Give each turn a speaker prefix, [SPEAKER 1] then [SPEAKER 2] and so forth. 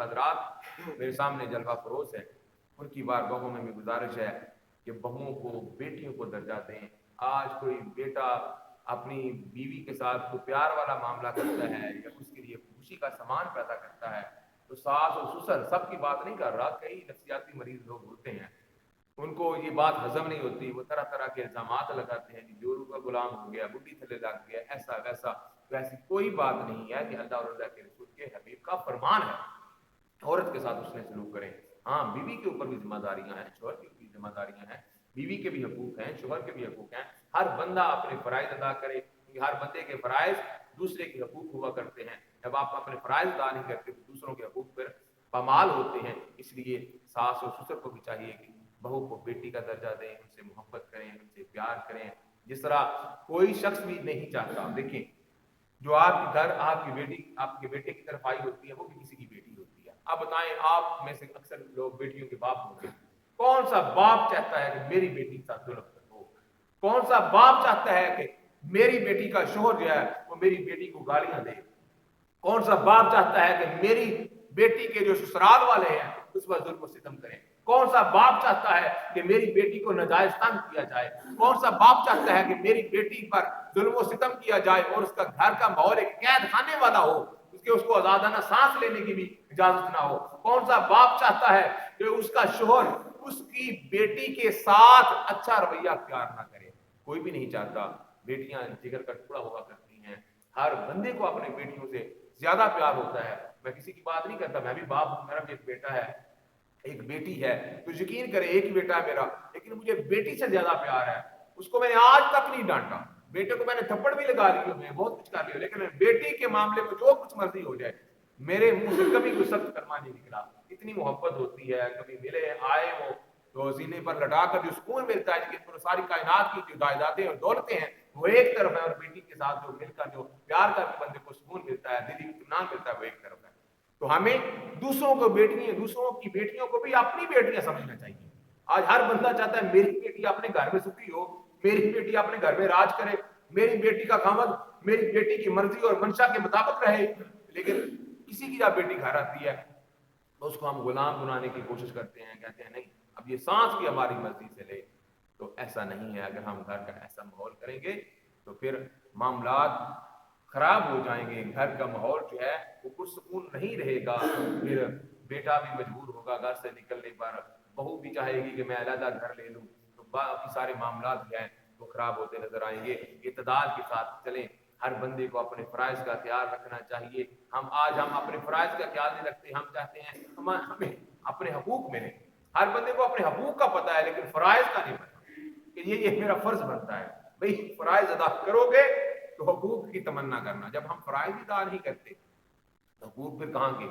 [SPEAKER 1] हजरात मेरे सामने जलवा फरोश है, उनकी बारगाहों में गुजारिश है कि बहुओं को बेटियों को दर्जा दें। आज कोई बेटा अपनी बीवी के साथ कोई प्यार वाला मामला करता है या उसके लिए खुशी का सामान पैदा करता है तो सास और ससुर सबकी बात नहीं कर रहा, कई नफ्सियाती मरीज लोग होते हैं, उनको ये बात हजम नहीं होती, वो तरह तरह के इल्जामात लगाते हैं कि जोरू का गुलाम हो गया, बुढ़ी थले लग गया, ऐसा वैसा। वैसी कोई बात नहीं है कि अल्लाह और अल्लाह के रसूल के हबीब का फरमान है औरत के साथ उसने सलूक करें। हाँ, बीवी के ऊपर भी जिम्मेदारियां हैं, शोहर की भी जिम्मेदारियां हैं, बीवी के भी हकूक हैं, शोहर के भी हकूक हैं। हर बंदा अपने फराइज अदा करे, क्योंकि हर बंदे के फराइज दूसरे के हकूक हुआ करते हैं। जब आप अपने फराइज अदा नहीं करते तो दूसरों के हकूक पर पामाल होते हैं। इसलिए सास और ससुर को भी चाहिए कि बहू को बेटी का दर्जा दें, उनसे मोहब्बत करें, उनसे प्यार करें, जिस तरह कोई शख्स भी नहीं चाहता। देखिए, जो आपके घर आपकी बेटी आपके बेटे की तरफ आई होती है वो भी किसी की बेटी होती है। अब बताएं, आप में से अक्सर लोग बेटियों के बाप होंगे, कौन सा बाप चाहता है कि मेरी बेटी के साथ जुल्म हो? कौन सा बाप चाहता है कि मेरी बेटी का शोहर जो है वो मेरी बेटी को गालियां दे? कौन सा बाप चाहता है कि मेरी बेटी के जो ससुराल वाले हैं उस पर जुल्म सितम करें? कौन सा बाप चाहता है कि मेरी बेटी को नाजायज तंग किया जाए? कौन सा बाप चाहता है कि मेरी बेटी पर जुल्म सितम किया जाए और उसका घर का माहौल एक कैद खाने वाला हो, उसको आजादाना सांस लेने की भी इजाजत ना हो? कौन सा बाप चाहता है कि उसका शोहर उसकी बेटी के साथ अच्छा रवैया अख्तियार ना करे? कोई भी नहीं चाहता। बेटियां जिगर का टुकड़ा हुआ करती हैं, हर बंदे को अपनी बेटियों से ज्यादा प्यार होता है। मैं किसी की बात नहीं करता, मैं भी बाप हूं, मेरा भी एक बेटा है, एक बेटी है, तो यकीन करे एक ही बेटा है मेरा, लेकिन मुझे बेटी से ज्यादा प्यार है। उसको मैंने आज तक नहीं डांटा, बेटे को मैंने थप्पड़ भी लगा लिया, मैं बहुत कुछ कर लिया, लेकिन बेटी के मामले में जो कुछ मर्जी हो जाए मेरे मुंह से कभी कोई सख्त कलमा नहीं निकला। इतनी मोहब्बत होती है, कभी मिले आए वो तो सीने पर लटा कर जो सुकून मिलता है, लेकिन सारी कायनात की जो जायदादें और दौलतें हैं वो एक तरफ है, और बेटी के साथ जो मिलकर जो प्यार करके बंदे को सुकून मिलता है, दिली इत्मीनान मिलता है, वो एक तरफ है। तो हमें दूसरों की बेटियों को भी अपनी बेटियां समझना चाहिए। आज हर बंदा चाहता है मेरी बेटी अपने घर में सुखी हो, मेरी बेटी अपने घर में राज करे, मेरी बेटी का खामद मेरी बेटी की मर्जी और मंशा के मुताबिक रहे। लेकिन किसी की जब बेटी घर आती है तो उसको हम गुलाम बनाने की कोशिश करते हैं, कहते हैं नहीं अब ये सांस भी हमारी मर्जी से ले। तो ऐसा नहीं है। अगर हम घर का ऐसा माहौल करेंगे तो फिर मामलात खराब हो जाएंगे, घर का माहौल जो है वो पुरसुकून नहीं रहेगा। फिर बेटा भी मजबूर होगा घर से निकलने पर, बहू भी चाहेगी कि मैं अलग घर ले लूं, तो बाकी सारे मामलात जो हैं वो खराब होते नजर आएंगे। इत्तेदाल के साथ चलें, हर बंदे को अपने फराइज का ख्याल रखना चाहिए। हम अपने फराइज का ख्याल नहीं रखते, हम चाहते हैं हमें अपने हकूक मिले। हर बंदे को अपने हकूक का पता है लेकिन फराइज का नहीं पता कि ये मेरा फर्ज बनता है। भाई फराइज अदा करोगे तो हकूक की तमन्ना करना, जब हम फराइज अदा नहीं करते तो हकूक फिर कहाँ के?